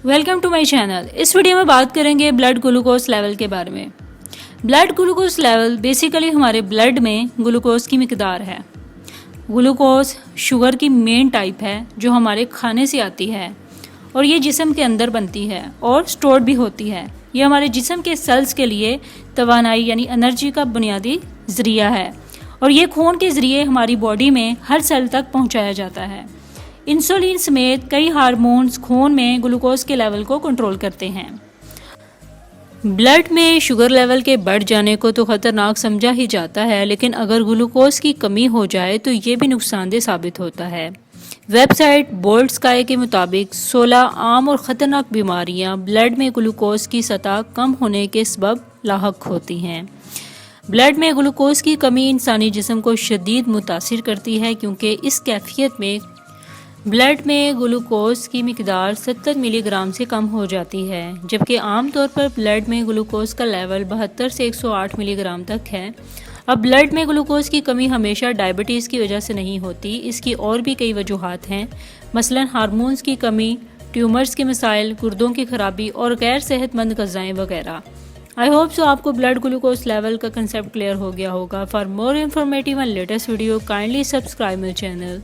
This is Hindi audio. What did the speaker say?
Welcome to my channel. इस वीडियो में बात करेंगे ब्लड ग्लूकोज लेवल के बारे में। ब्लड ग्लूकोज लेवल बेसिकली हमारे ब्लड में ग्लूकोज की मिकदार है। ग्लूकोज शुगर की मेन टाइप है जो हमारे खाने से आती है और ये जिस्म के अंदर बनती है और स्टोर भी होती है। ये हमारे जिस्म के सेल्स के लिए तवानाई यानी एनर्जी का बुनियादी ज़रिया है और ये खून के ज़रिए हमारी बॉडी में हर सेल तक पहुंचाया जाता है। इंसुलिन समेत कई हार्मोन्स खून में ग्लूकोज के लेवल को कंट्रोल करते हैं। ब्लड में शुगर लेवल के बढ़ जाने को तो ख़तरनाक समझा ही जाता है, लेकिन अगर ग्लूकोज की कमी हो जाए तो ये भी नुकसानदेह साबित होता है। वेबसाइट बोल्ड स्काई के मुताबिक 16 आम और ख़तरनाक बीमारियां ब्लड में ग्लूकोज की सतह कम होने के सबब लाहक होती हैं। ब्लड में ग्लूकोज की कमी इंसानी जिस्म को शदीद मुतासिर करती है, क्योंकि इस कैफियत में ब्लड में ग्लूकोज की मिकदार 70 मिलीग्राम से कम हो जाती है, जबकि आमतौर पर ब्लड में ग्लूकोज का लेवल 72 से 108 मिलीग्राम तक है। अब ब्लड में ग्लूकोज की कमी हमेशा डायबिटीज़ की वजह से नहीं होती, इसकी और भी कई वजूहात हैं, मसलन हार्मोन्स की कमी, ट्यूमर्स के मसाइल, गुर्दों की खराबी और गैर सेहतमंद ग़िज़ाएँ वगैरह। आई होप सो आपको ब्लड ग्लूकोज लेवल का कंसेप्ट क्लियर हो गया होगा। For more informative and latest video kindly subscribe my channel.